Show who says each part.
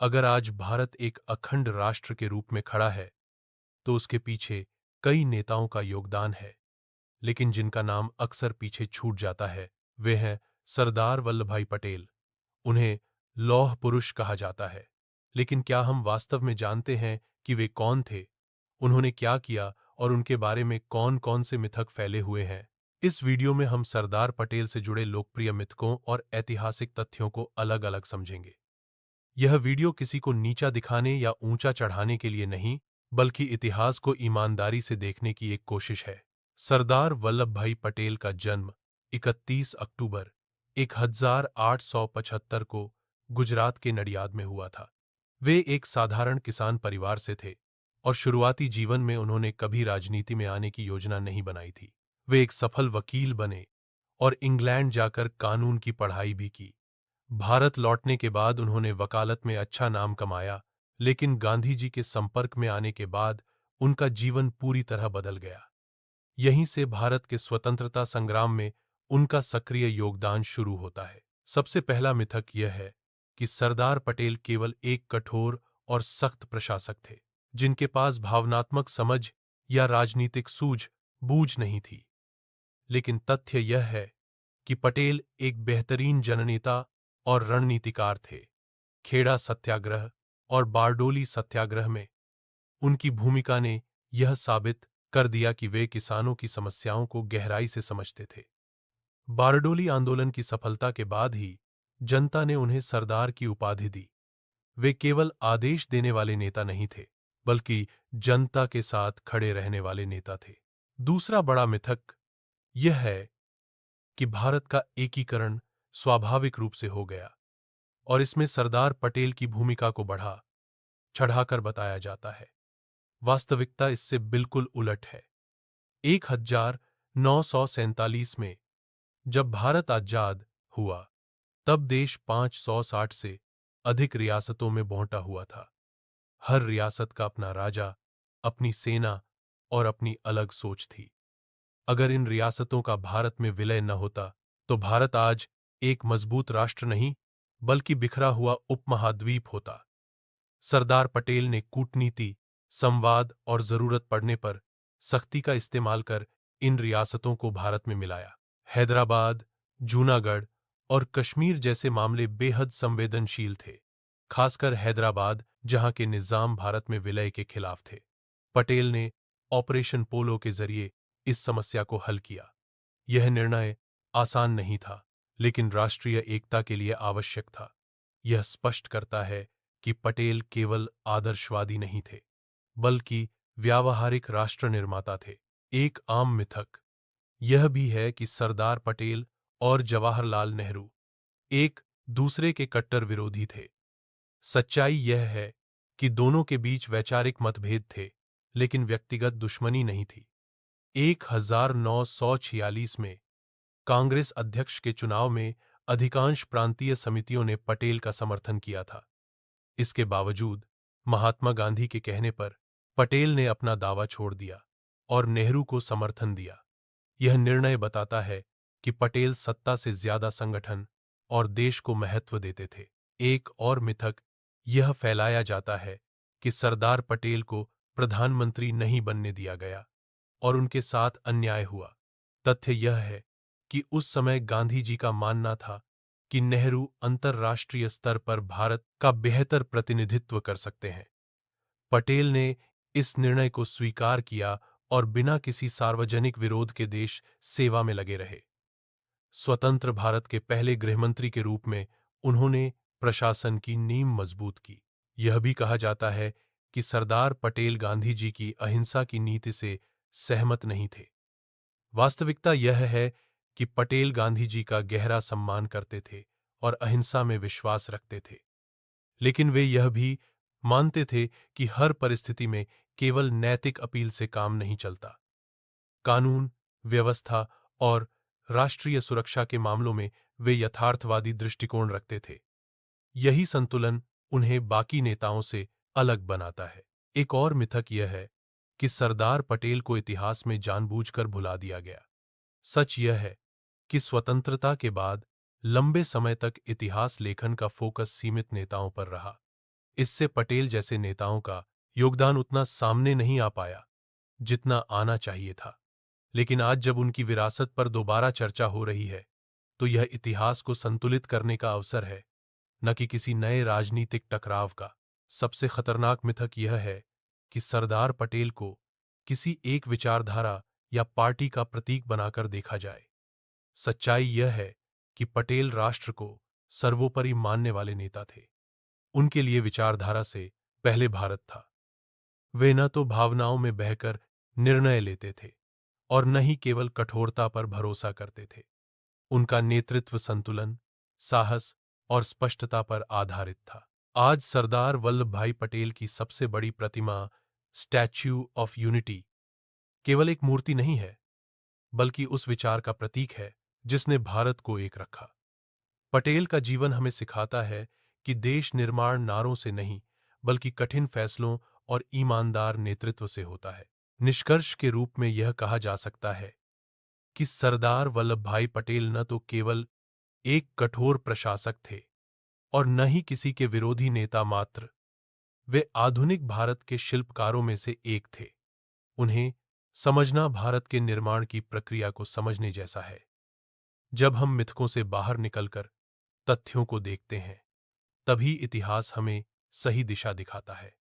Speaker 1: अगर आज भारत एक अखंड राष्ट्र के रूप में खड़ा है, तो उसके पीछे कई नेताओं का योगदान है, लेकिन जिनका नाम अक्सर पीछे छूट जाता है, वे हैं सरदार वल्लभभाई पटेल। उन्हें लौह पुरुष कहा जाता है, लेकिन क्या हम वास्तव में जानते हैं कि वे कौन थे, उन्होंने क्या किया और उनके बारे में कौन-कौन से मिथक फैले हुए हैं? इस वीडियो में हम सरदार पटेल से जुड़े लोकप्रिय मिथकों और ऐतिहासिक तथ्यों को अलग-अलग समझेंगे। यह वीडियो किसी को नीचा दिखाने या ऊंचा चढ़ाने के लिए नहीं, बल्कि इतिहास को ईमानदारी से देखने की एक कोशिश है। सरदार वल्लभभाई पटेल का जन्म 31 अक्टूबर 1875 को गुजरात के नडियाद में हुआ था। वे एक साधारण किसान परिवार से थे और शुरुआती जीवन में उन्होंने कभी राजनीति में आने की योजना नहीं बनाई थी। वे एक सफल वकील बने और इंग्लैंड जाकर कानून की पढ़ाई भी की। भारत लौटने के बाद उन्होंने वकालत में अच्छा नाम कमाया, लेकिन गांधी जी के संपर्क में आने के बाद उनका जीवन पूरी तरह बदल गया। यहीं से भारत के स्वतंत्रता संग्राम में उनका सक्रिय योगदान शुरू होता है। सबसे पहला मिथक यह है कि सरदार पटेल केवल एक कठोर और सख्त प्रशासक थे, जिनके पास भावनात्मक समझ या राजनीतिक सूझबूझ नहीं थी। लेकिन तथ्य यह है कि पटेल एक बेहतरीन जननेता और रणनीतिकार थे। खेड़ा सत्याग्रह और बारडोली सत्याग्रह में उनकी भूमिका ने यह साबित कर दिया कि वे किसानों की समस्याओं को गहराई से समझते थे। बारडोली आंदोलन की सफलता के बाद ही जनता ने उन्हें सरदार की उपाधि दी। वे केवल आदेश देने वाले नेता नहीं थे, बल्कि जनता के साथ खड़े रहने वाले नेता थे। दूसरा बड़ा मिथक यह है कि भारत का एकीकरण स्वाभाविक रूप से हो गया और इसमें सरदार पटेल की भूमिका को बढ़ा चढ़ाकर बताया जाता है। वास्तविकता इससे बिल्कुल उलट है। 1947 में जब भारत आजाद हुआ, तब देश 560 से अधिक रियासतों में बांटा हुआ था। हर रियासत का अपना राजा, अपनी सेना और अपनी अलग सोच थी। अगर इन रियासतों का भारत में विलय न होता, तो भारत आज एक मजबूत राष्ट्र नहीं, बल्कि बिखरा हुआ उपमहाद्वीप होता। सरदार पटेल ने कूटनीति, संवाद और जरूरत पड़ने पर सख्ती का इस्तेमाल कर इन रियासतों को भारत में मिलाया। हैदराबाद, जूनागढ़ और कश्मीर जैसे मामले बेहद संवेदनशील थे, खासकर हैदराबाद, जहां के निजाम भारत में विलय के खिलाफ थे। पटेल ने ऑपरेशन पोलो के जरिए इस समस्या को हल किया। यह निर्णय आसान नहीं था, लेकिन राष्ट्रीय एकता के लिए आवश्यक था। यह स्पष्ट करता है कि पटेल केवल आदर्शवादी नहीं थे, बल्कि व्यावहारिक राष्ट्र निर्माता थे। एक आम मिथक यह भी है कि सरदार पटेल और जवाहरलाल नेहरू एक दूसरे के कट्टर विरोधी थे। सच्चाई यह है कि दोनों के बीच वैचारिक मतभेद थे, लेकिन व्यक्तिगत दुश्मनी नहीं थी। 1946 में कांग्रेस अध्यक्ष के चुनाव में अधिकांश प्रांतीय समितियों ने पटेल का समर्थन किया था। इसके बावजूद महात्मा गांधी के कहने पर पटेल ने अपना दावा छोड़ दिया और नेहरू को समर्थन दिया। यह निर्णय बताता है कि पटेल सत्ता से ज्यादा संगठन और देश को महत्व देते थे। एक और मिथक यह फैलाया जाता है कि सरदार पटेल को प्रधानमंत्री नहीं बनने दिया गया और उनके साथ अन्याय हुआ। तथ्य यह है कि उस समय गांधी जी का मानना था कि नेहरू अंतर्राष्ट्रीय स्तर पर भारत का बेहतर प्रतिनिधित्व कर सकते हैं। पटेल ने इस निर्णय को स्वीकार किया और बिना किसी सार्वजनिक विरोध के देश सेवा में लगे रहे। स्वतंत्र भारत के पहले गृहमंत्री के रूप में उन्होंने प्रशासन की नींव मजबूत की। यह भी कहा जाता है कि सरदार पटेल गांधी जी की अहिंसा की नीति से सहमत नहीं थे। वास्तविकता यह है कि पटेल गांधी जी का गहरा सम्मान करते थे और अहिंसा में विश्वास रखते थे, लेकिन वे यह भी मानते थे कि हर परिस्थिति में केवल नैतिक अपील से काम नहीं चलता। कानून, व्यवस्था और राष्ट्रीय सुरक्षा के मामलों में वे यथार्थवादी दृष्टिकोण रखते थे। यही संतुलन उन्हें बाकी नेताओं से अलग बनाता है। एक और मिथक यह है कि सरदार पटेल को इतिहास में जानबूझकर भुला दिया गया। सच यह है कि स्वतंत्रता के बाद लंबे समय तक इतिहास लेखन का फोकस सीमित नेताओं पर रहा। इससे पटेल जैसे नेताओं का योगदान उतना सामने नहीं आ पाया जितना आना चाहिए था। लेकिन आज जब उनकी विरासत पर दोबारा चर्चा हो रही है, तो यह इतिहास को संतुलित करने का अवसर है, न कि किसी नए राजनीतिक टकराव का। सबसे खतरनाक मिथक यह है कि सरदार पटेल को किसी एक विचारधारा या पार्टी का प्रतीक बनाकर देखा जाए। सच्चाई यह है कि पटेल राष्ट्र को सर्वोपरि मानने वाले नेता थे। उनके लिए विचारधारा से पहले भारत था। वे न तो भावनाओं में बहकर निर्णय लेते थे और न ही केवल कठोरता पर भरोसा करते थे। उनका नेतृत्व संतुलन, साहस और स्पष्टता पर आधारित था। आज सरदार वल्लभ भाई पटेल की सबसे बड़ी प्रतिमा, स्टैच्यू ऑफ यूनिटी, केवल एक मूर्ति नहीं है, बल्कि उस विचार का प्रतीक है जिसने भारत को एक रखा। पटेल का जीवन हमें सिखाता है कि देश निर्माण नारों से नहीं, बल्कि कठिन फैसलों और ईमानदार नेतृत्व से होता है। निष्कर्ष के रूप में यह कहा जा सकता है कि सरदार वल्लभ भाई पटेल न तो केवल एक कठोर प्रशासक थे और न ही किसी के विरोधी नेता मात्र, वे आधुनिक भारत के शिल्पकारों में से एक थे। उन्हें समझना भारत के निर्माण की प्रक्रिया को समझने जैसा है। जब हम मिथकों से बाहर निकलकर तथ्यों को देखते हैं, तभी इतिहास हमें सही दिशा दिखाता है।